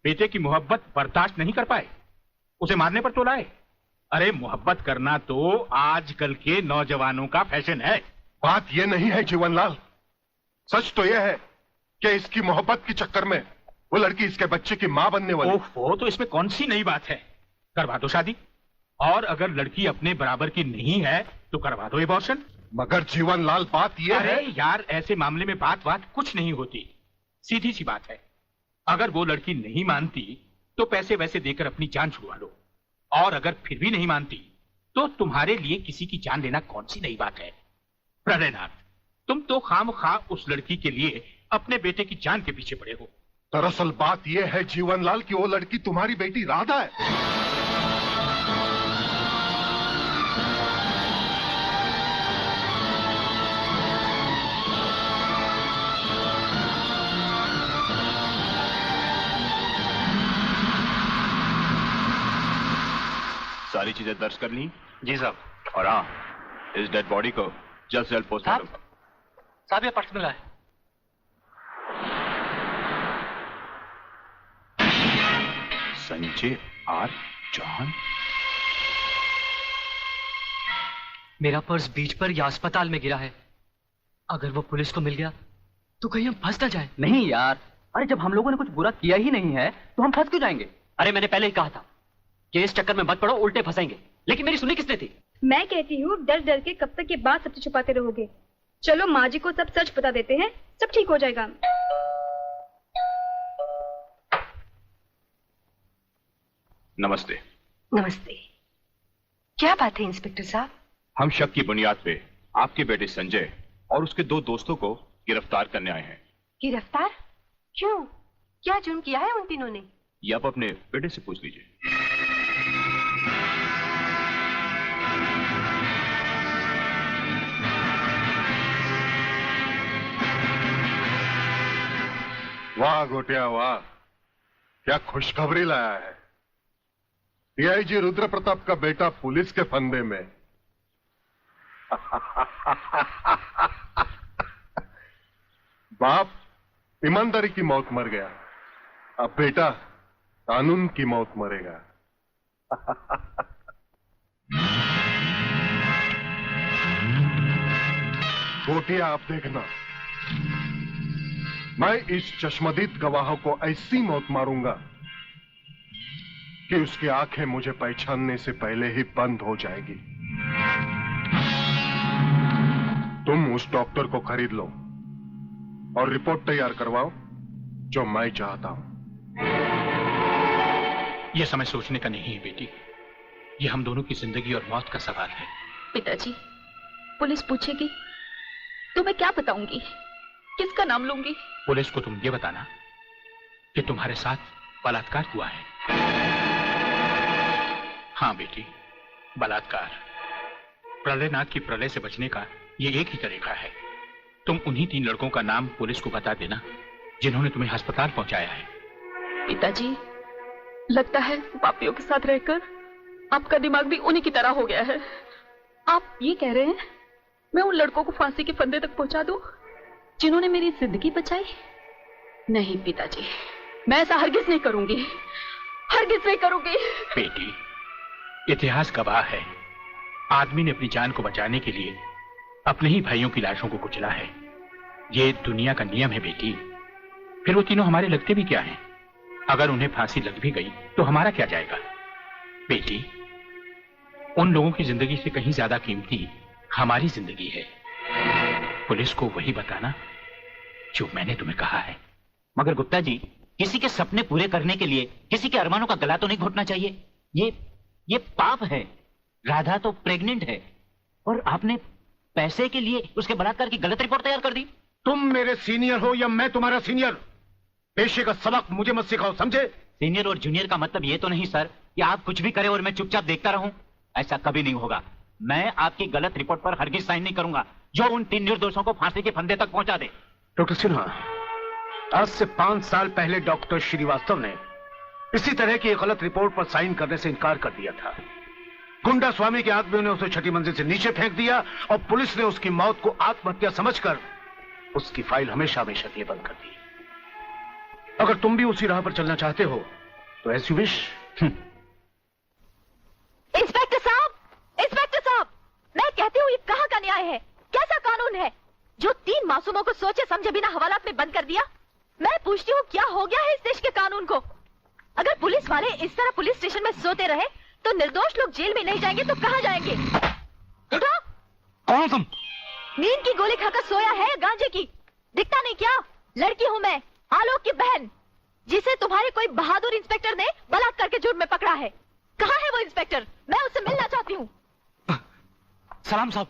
बेटे की मोहब्बत बर्दाश्त नहीं कर पाए, उसे मारने पर तो लाए। अरे मोहब्बत करना तो आजकल के नौजवानों का फैशन है। बात यह नहीं है जीवनलाल, सच तो यह है कि इसकी मोहब्बत के चक्कर में वो लड़की इसके बच्चे की मां बनने वाली। ओहो, तो इसमें कौन सी नई बात है? करवा दो शादी, और अगर लड़की अपने बराबर की नहीं है तो करवा दो एबॉर्शन। मगर जीवनलाल बात यह है। अरे यार, ऐसे मामले में बात कुछ नहीं होती, सीधी सी बात है। अगर वो लड़की नहीं मानती तो पैसे वैसे देकर अपनी जान छुड़वा लो, और अगर फिर भी नहीं मानती तो तुम्हारे लिए किसी की जान लेना कौन सी नई बात है? प्रलयनाथ, तुम तो खामखा उस लड़की के लिए अपने बेटे की जान के पीछे पड़े हो। दरअसल बात यह है जीवनलाल कि वो लड़की तुम्हारी बेटी राधा है। सारी चीजें दर्ज कर ली? जी साहब। और हाँ, इस डेड बॉडी को जल्द से जल्द पोस्टमार्टम। साहब ये पर्स मिला है। संजय आर चौहान। मेरा पर्स बीच पर या अस्पताल में गिरा है। अगर वो पुलिस को मिल गया तो कहीं हम फंस ना जाए। नहीं यार, अरे जब हम लोगों ने कुछ बुरा किया ही नहीं है तो हम फंस क्यों जाएंगे? अरे मैंने पहले ही कहा था कि इस चक्कर में मत पड़ो, उल्टे फंसेंगे। लेकिन मेरी सुनी किसने थी? मैं कहती हूँ डर डर के कब तक ये बात सबसे छुपाते रहोगे? चलो माँ जी को सब सच बता देते हैं, सब ठीक हो जाएगा। नमस्ते। नमस्ते। क्या बात है इंस्पेक्टर साहब? हम शक की बुनियाद पे आपके बेटे संजय और उसके 2 दोस्तों को गिरफ्तार करने आए हैं। गिरफ्तार? क्यों? क्या जुर्म किया है उन तीनों ने? ये आप अपने बेटे से पूछ लीजिए। वाह गोटिया वाह, क्या खुशखबरी लाया है। डीआईजी रुद्र प्रताप का बेटा पुलिस के फंदे में। बाप ईमानदारी की मौत मर गया, अब बेटा कानून की मौत मरेगा। गोटिया आप देखना, मैं इस चश्मदीद गवाह को ऐसी मौत मारूंगा कि उसकी आंखें मुझे पहचानने से पहले ही बंद हो जाएगी। तुम उस डॉक्टर को खरीद लो और रिपोर्ट तैयार करवाओ जो मैं चाहता हूं। यह समय सोचने का नहीं है बेटी, यह हम दोनों की जिंदगी और मौत का सवाल है। पिताजी, पुलिस पूछेगी तो मैं क्या बताऊंगी? किसका नाम लूंगी? पुलिस को तुम ये बताना कि तुम्हारे साथ बलात्कार हुआ है। हाँ बेटी, बलात्कार। प्रलयनाथ की प्रलय से बचने का ये एक ही तरीका है। तुम उन्हीं 3 लड़कों का नाम पुलिस को बता देना जिन्होंने तुम्हें अस्पताल पहुंचाया है। पिताजी, लगता है पापियों के साथ रहकर आपका दिमाग भी उन्हीं की तरह हो गया है। आप ये कह रहे हैं मैं उन लड़कों को फांसी के फंदे तक पहुंचा दूं जिन्होंने मेरी जिंदगी बचाई? नहीं पिताजी, मैं ऐसा हरगिज नहीं करूंगी, हरगिज नहीं करूंगी। बेटी, इतिहास गवाह है, आदमी ने अपनी जान को बचाने के लिए अपने ही भाइयों की लाशों को कुचला है। ये दुनिया का नियम है बेटी। फिर वो तीनों हमारे लगते भी क्या हैं? अगर उन्हें फांसी लग भी गई तो हमारा क्या जाएगा? बेटी, उन लोगों की जिंदगी से कहीं ज्यादा कीमती हमारी जिंदगी है। पुलिस को वही बताना जो मैंने तुम्हें कहा है। मगर गुप्ता जी, किसी के सपने पूरे करने के लिए किसी के अरमानों का गला तो नहीं घोटना चाहिए। ये पाप है। राधा तो प्रेग्नेंट है और आपने पैसे के लिए उसके बलात्कार की गलत रिपोर्ट तैयार कर दी। तुम मेरे सीनियर हो या मैं तुम्हारा सीनियर, पेशे का सबक मुझे मत सिखाओ, समझे? सीनियर और जूनियर का मतलब ये तो नहीं सर कि आप कुछ भी करें और मैं चुपचाप देखता रहूं। ऐसा कभी नहीं होगा। मैं आपकी गलत रिपोर्ट पर हरगिज साइन नहीं करूंगा जो उन 3 निर्दोषों को फांसी के फंदे तक पहुंचा दे। डॉक्टर सिन्हा, आज से 5 साल पहले डॉक्टर श्रीवास्तव ने इसी तरह की एक गलत रिपोर्ट पर साइन करने से इनकार कर दिया था। गुंडा स्वामी के आदमियों ने उसे छठी मंजिल से नीचे फेंक दिया और पुलिस ने उसकी मौत को आत्महत्या समझकर उसकी फाइल हमेशा हमेशा के लिए बंद कर दी। अगर तुम भी उसी राह पर चलना चाहते हो तो एज यू विश। इंस्पेक्टर साहब, मैं कहती हूँ ये कहाँ का न्याय है? कैसा कानून है जो 3 मासूमों को सोचे समझे बिना हवालात में बंद कर दिया? मैं पूछती हूँ क्या हो गया है इस देश के कानून को? अगर पुलिस वाले इस तरह पुलिस स्टेशन में सोते रहे तो निर्दोष लोग जेल में नहीं जाएंगे तो कहाँ जाएंगे? उठो। कौन तुम? नींद की गोली खाकर सोया है या गांजे की? दिखता नहीं क्या? लड़की हूँ मैं, आलोक की बहन, जिसे तुम्हारे कोई बहादुर इंस्पेक्टर ने बलात्कार के जुर्म में पकड़ा है। कहाँ है वो इंस्पेक्टर? मैं उससे मिलना चाहती हूँ। सलाम साहब।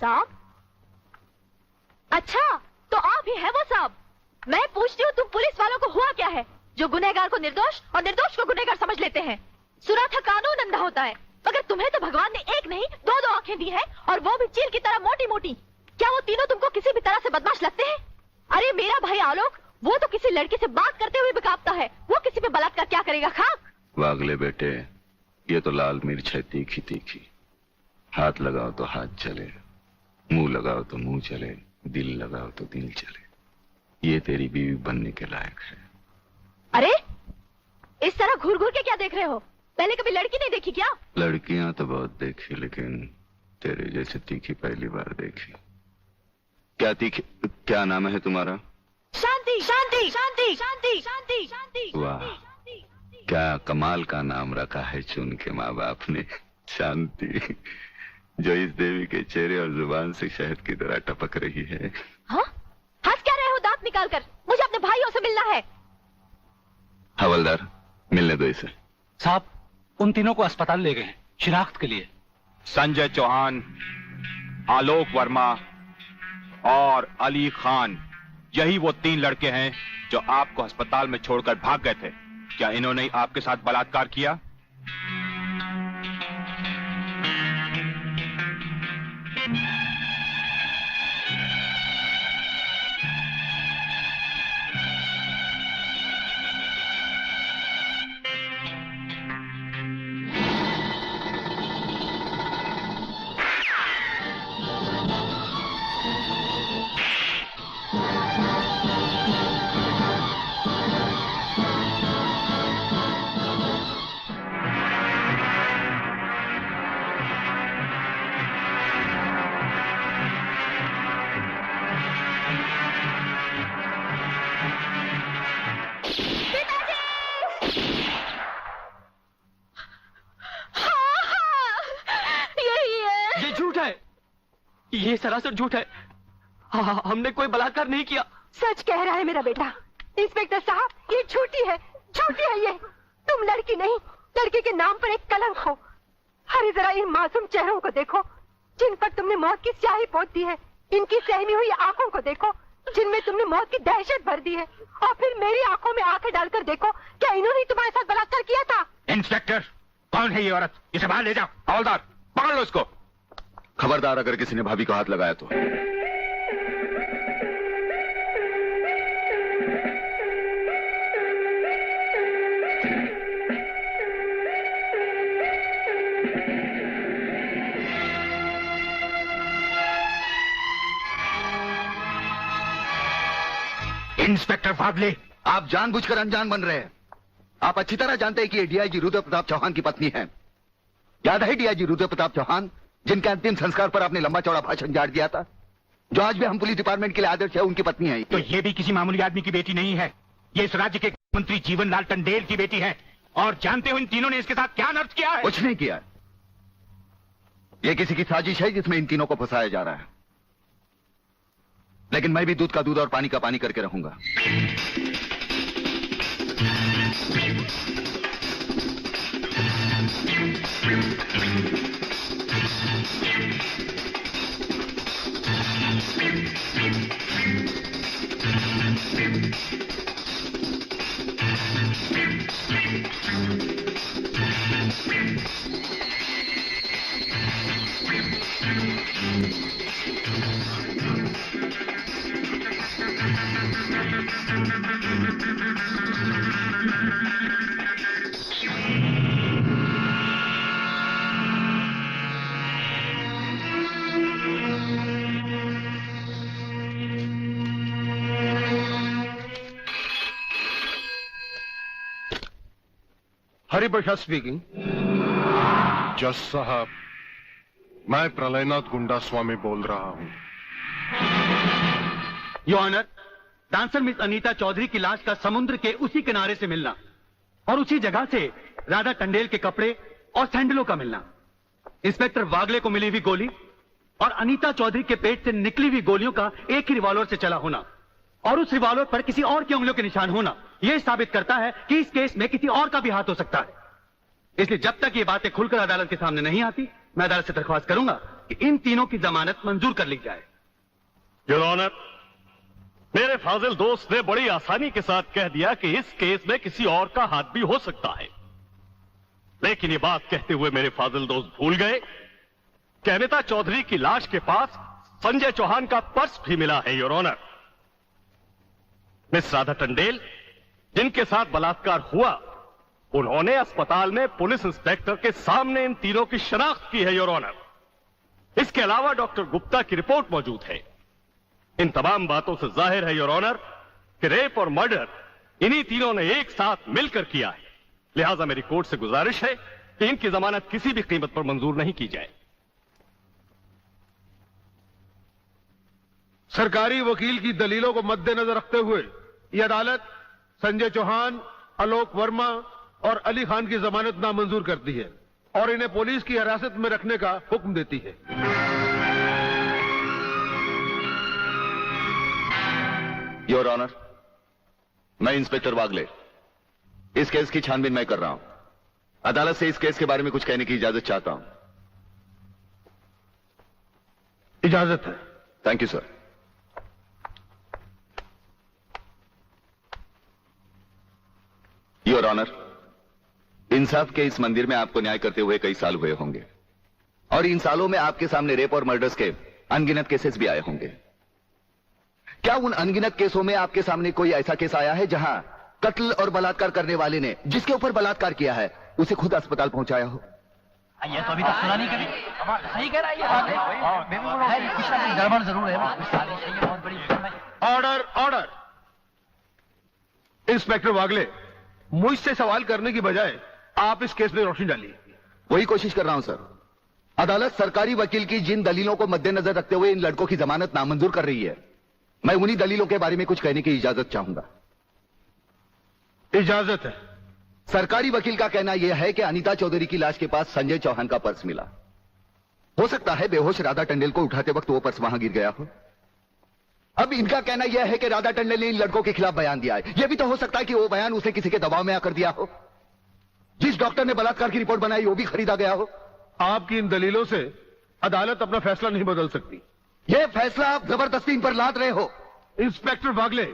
साहब? अच्छा, तो आप ही है वो साहब। मैं पूछती हूँ तुम पुलिस वालों को हुआ क्या है जो गुनहगार को निर्दोष और निर्दोष को गुनहगार समझ लेते हैं? सुना था कानून अंधा होता है, मगर तुम्हें तो भगवान ने एक नहीं 2-2 आंखें दी हैं, और वो भी चील की तरह मोटी मोटी। क्या वो तीनों तुमको किसी भी तरह से बदमाश लगते हैं? अरे मेरा भाई आलोक, वो तो किसी लड़की से बात करते हुए भी कांपता है। वो किसी पे बलात्कार क्या करेगा? खाक। वागले बेटे, ये तो लाल मिर्च है तीखी तीखी। हाथ लगाओ तो हाथ चले, मुंह लगाओ तो मुंह चले, दिल लगाओ तो दिल चले। ये तेरी बीवी बनने के लायक है। अरे इस तरह घूर घूर के क्या देख रहे हो? पहले कभी लड़की नहीं देखी क्या? लड़कियां तो बहुत देखी, लेकिन तेरे जैसे तीखी पहली बार देखी। क्या तीखी? क्या नाम है तुम्हारा? शांति शांति शांति शांति शांति शांति। वाह, क्या कमाल का नाम रखा है चुन के माँ बाप ने, शांति, जो इस देवी के चेहरे और जुबान से शहद की तरह टपक रही है। हाँ? हंस क्या रहे हो दांत निकाल कर? मुझे अपने भाइयों से मिलना है। हवलदार, मिलने दो इसे। साहब, उन तीनों को अस्पताल ले गए हैं शिनाख्त के लिए। संजय चौहान, आलोक वर्मा और अली खान, यही वो 3 लड़के हैं जो आपको अस्पताल में छोड़कर भाग गए थे। क्या इन्होंने आपके साथ बलात्कार किया? ये सरासर झूठ है। हमने कोई बलात्कार नहीं किया। सच कह रहा है मेरा बेटा। इंस्पेक्टर साहब, ये झूठी है ये। तुम लड़की नहीं, लड़के के नाम पर एक कलंक हो। अरे जरा इन मासूम चेहरों को देखो जिन पर तुमने मौत की स्याही पोत दी है। इनकी सहमी हुई आंखों को देखो जिनमें तुमने मौत की दहशत भर दी है। और फिर मेरी आंखों में आंखें डालकर देखो, क्या इन्होंने तुम्हारे साथ बलात्कार किया था? इंस्पेक्टर, कौन है ये औरत? इसे बाहर ले जाओ। हवलदार, पकड़ लो इसको। खबरदार, अगर किसी ने भाभी को हाथ लगाया तो। इंस्पेक्टर फादले, आप जानबूझकर अनजान बन रहे हैं। आप अच्छी तरह जानते हैं कि ये डीआईजी रुद्र प्रताप चौहान की पत्नी है। याद है डीआईजी रुद्र प्रताप चौहान, जिनके अंतिम संस्कार पर आपने लंबा चौड़ा भाषण झाड़ दिया था, जो आज भी हम पुलिस डिपार्टमेंट के लिए आदर्श है, उनकी पत्नी है। तो ये भी किसी मामूली आदमी की बेटी नहीं है। ये इस राज्य के मंत्री जीवनलाल टंडेल की बेटी है। और जानते हो इन तीनों ने इसके साथ क्या नर्च किया है? कुछ नहीं किया। ये किसी की साजिश है जिसमें इन तीनों को फंसाया जा रहा है। लेकिन मैं भी दूध का दूध और पानी का पानी करके रहूंगा। हरिप्रसाद स्पीकिंग। जज साहब, मैं प्रलयनाथ गुंडा स्वामी बोल रहा हूं। Your honour, dancer miss Anita Chaudhary की लाश का समुद्र के उसी किनारे से मिलना और उसी जगह से राधा टंडेल के कपड़े और सैंडलों का मिलना, इंस्पेक्टर वागले को मिली हुई गोली और अनीता चौधरी के पेट से निकली हुई गोलियों का एक ही रिवॉल्वर से चला होना और उस रिवॉल्वर पर किसी और की उंगलियों के निशान होना, यह साबित करता है कि इस केस में किसी और का भी हाथ हो सकता है। इसलिए जब तक ये बातें खुलकर अदालत के सामने नहीं आती, मैं अदालत से दरख्वास्त करूंगा कि इन तीनों की जमानत मंजूर कर ली जाए। योर ऑनर, मेरे फाजिल दोस्त ने बड़ी आसानी के साथ कह दिया कि इस केस में किसी और का हाथ भी हो सकता है, लेकिन ये बात कहते हुए मेरे फाजिल दोस्त भूल गए कि अनीता चौधरी की लाश के पास संजय चौहान का पर्स भी मिला है। Your honour, miss Radha Tandel जिनके साथ बलात्कार हुआ, उन्होंने अस्पताल में पुलिस इंस्पेक्टर के सामने इन तीनों की शनाख्त की है। योर ऑनर, इसके अलावा डॉक्टर गुप्ता की रिपोर्ट मौजूद है। इन तमाम बातों से जाहिर है योर ऑनर कि रेप और मर्डर इन्हीं तीनों ने एक साथ मिलकर किया है। लिहाजा मेरी कोर्ट से गुजारिश है कि इनकी जमानत किसी भी कीमत पर मंजूर नहीं की जाए। सरकारी वकील की दलीलों को मद्देनजर रखते हुए यह अदालत संजय चौहान, आलोक वर्मा और अली खान की जमानत नामंजूर करती है और इन्हें पुलिस की हिरासत में रखने का हुक्म देती है। योर ऑनर, मैं इंस्पेक्टर वागले इस केस की छानबीन मैं कर रहा हूं। अदालत से इस केस के बारे में कुछ कहने की इजाजत चाहता हूं। इजाजत है। Thank you sir. Your honour, इंसाफ के इस मंदिर में आपको न्याय करते हुए कई साल हुए होंगे और इन सालों में आपके सामने रेप और मर्डर्स के अनगिनत केसेस भी आए होंगे। क्या उन अनगिनत केसों में आपके सामने कोई ऐसा केस आया है जहां कत्ल और बलात्कार करने वाले ने जिसके ऊपर बलात्कार किया है उसे खुद अस्पताल पहुंचाया हो? ये तो अभी तक सुना नहीं कभी। सही कह रहा है ये बात है, कुछ ना कुछ गड़बड़ जरूर है। बहुत बड़ी ऑर्डर, ऑर्डर। इंस्पेक्टर वागले, मुझसे सवाल करने की बजाय आप इस केस में रोशनी डालिए। वही कोशिश कर रहा हूं सर। अदालत सरकारी वकील की जिन दलीलों को मद्देनजर रखते हुए इन लड़कों की जमानत नामंजूर कर रही है, मैं उन्हीं दलीलों के बारे में कुछ कहने की इजाजत चाहूंगा। इजाजत है। सरकारी वकील का कहना यह है कि अनीता चौधरी की लाश के पास संजय चौहान का पर्स मिला। हो सकता है बेहोश राधा टंडेल को उठाते वक्त वो पर्स वहां गिर गया हो। अब इनका कहना यह है कि राधा टंडेल ने इन लड़कों के खिलाफ बयान दिया है। यह भी तो हो सकता है कि वो बयान उसे किसी के दबाव में आकर दिया हो। जिस डॉक्टर ने बलात्कार की रिपोर्ट बनाई वो भी खरीदा गया हो। आपकी इन दलीलों से अदालत अपना फैसला नहीं बदल सकती। यह फैसला आप जबरदस्ती इन पर लाद रहे हो। इंस्पेक्टर वागले,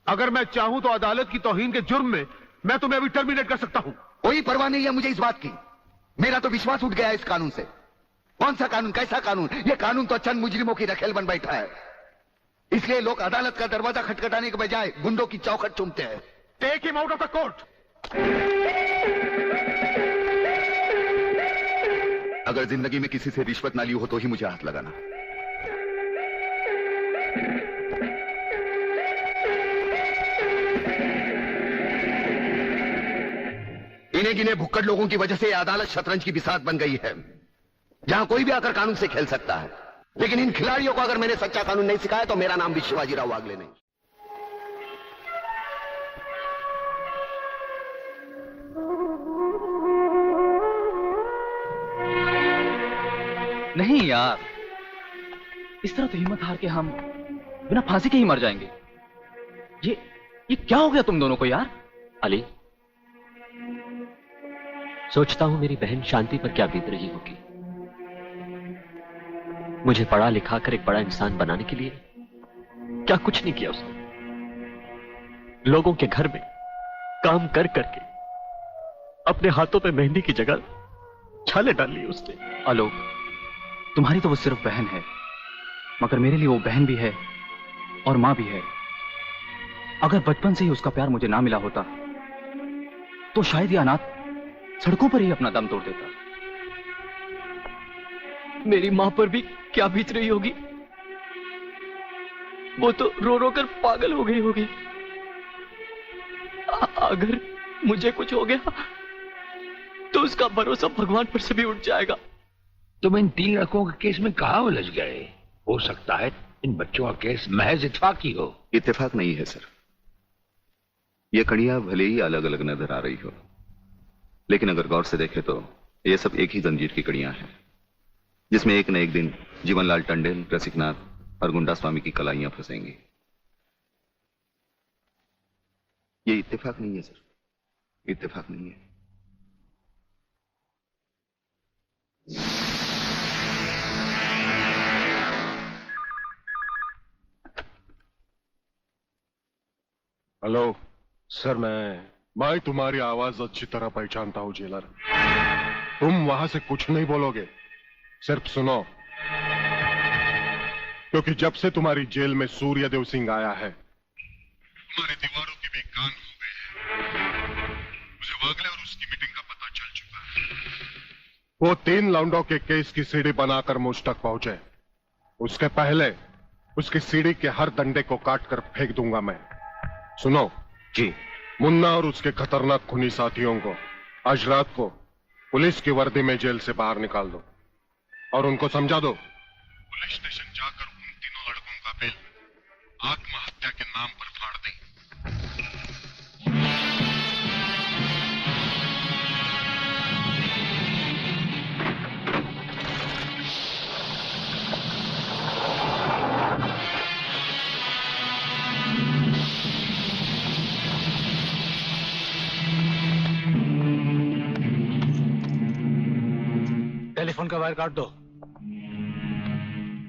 अगर मैं चाहूं तो अदालत की तौहीन के जुर्म में मैं तुम्हें अभी टर्मिनेट कर सकता हूं। कोई परवाह नहीं है मुझे इस बात की। मेरा तो विश्वास उठ गया है इस कानून से। कौन सा कानून, कैसा कानून? यह कानून तो चंद मुजरिमों की रखेल बन बैठा है। इसलिए लोग अदालत का दरवाजा खटखटाने के बजाय गुंडों की चौखट चूमते हैं। Take him out of the court. अगर जिंदगी में किसी से रिश्वत ना ली हो तो ही मुझे हाथ लगाना। इन्हें गिने भुक्कड़ लोगों की वजह से यह अदालत शतरंज की बिसात बन गई है, जहां कोई भी आकर कानून से खेल सकता है। लेकिन इन खिलाड़ियों को अगर मैंने सच्चा कानून नहीं सिखाया तो मेरा नाम भी शिवाजी राव वागले नहीं। नहीं यार, इस तरह तो हिम्मत हार के हम बिना फांसी के ही मर जाएंगे। ये क्या हो गया तुम दोनों को यार? अली, सोचता हूं मेरी बहन शांति पर क्या बीत रही होगी। मुझे पढ़ा लिखा कर एक बड़ा इंसान बनाने के लिए क्या कुछ नहीं किया उसने। लोगों के घर में काम कर करके अपने हाथों पे मेहंदी की जगह छाले डाल ली उसने। आलोक, तुम्हारी तो वो सिर्फ बहन है, मगर मेरे लिए वो बहन भी है और मां भी है। अगर बचपन से ही उसका प्यार मुझे ना मिला होता तो शायद ये अनाथ सड़कों पर ही अपना दम तोड़ देता। मेरी मां पर भी क्या बीत रही होगी। वो तो रो रो कर पागल हो गई होगी। अगर मुझे कुछ हो गया उसका भरोसा भगवान पर से भी उठ जाएगा। तुम इन 3 लड़कों के केस में कहाँ उलझ गए? हो सकता है इन बच्चों का केस महज इत्तेफाकी हो। इत्तेफाक नहीं है सर। ये कड़ियां भले ही अलग अलग नजर आ रही हो, लेकिन अगर गौर से देखें तो ये सब एक ही जंजीर की कड़ियां हैं, जिसमें एक न एक दिन जीवनलाल टंडेल, रसिकनाथ और गुंडा स्वामी की कलाइयां फंसेंगी। ये इत्तेफाक नहीं है सर, इत्तेफाक नहीं है। हेलो सर, मैं तुम्हारी आवाज अच्छी तरह पहचानता हूं जेलर। तुम वहां से कुछ नहीं बोलोगे, सिर्फ सुनो, क्योंकि जब से तुम्हारी जेल में सूर्यदेव सिंह आया है तुम्हारी दीवारों के भी कान हो गए हैं। मुझे वागले और उसकी मीटिंग का पता चल चुका है। वो 3 लौंडों के केस की सीढ़ी बनाकर मुझ तक पहुंचे, उसके पहले उसकी सीढ़ी के हर डंडे को काटकर फेंक दूंगा मैं। सुनो जी। मुन्ना और उसके खतरनाक खूनी साथियों को आज रात को पुलिस की वर्दी में जेल से बाहर निकाल दो और उनको समझा दो पुलिस स्टेशन जाकर उन तीनों लड़कों का बिल आत्महत्या के नाम पर फाड़ दें। टेलीफोन का वायर काट दो,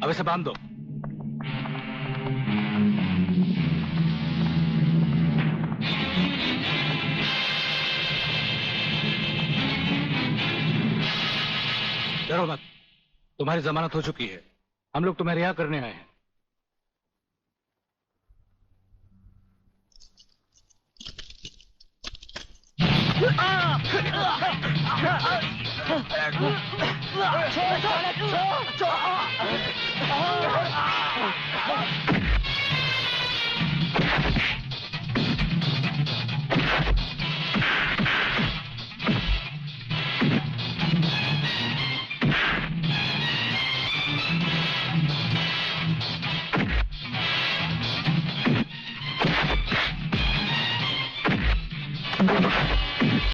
अब इसे बांध दो। डरो मत, तुम्हारी जमानत हो चुकी है। हम लोग तुम्हें रिहा करने आए हैं। छोड़